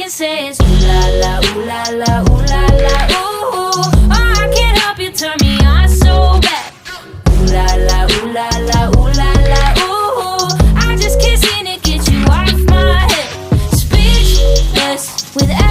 can say is ooh la la, ooh la la, ooh la la, ooh. Oh, I can't help you, turn me on so bad. Ooh la la, ooh la la, ooh la la, ooh. I just can't seem to get you off my head. Speechless with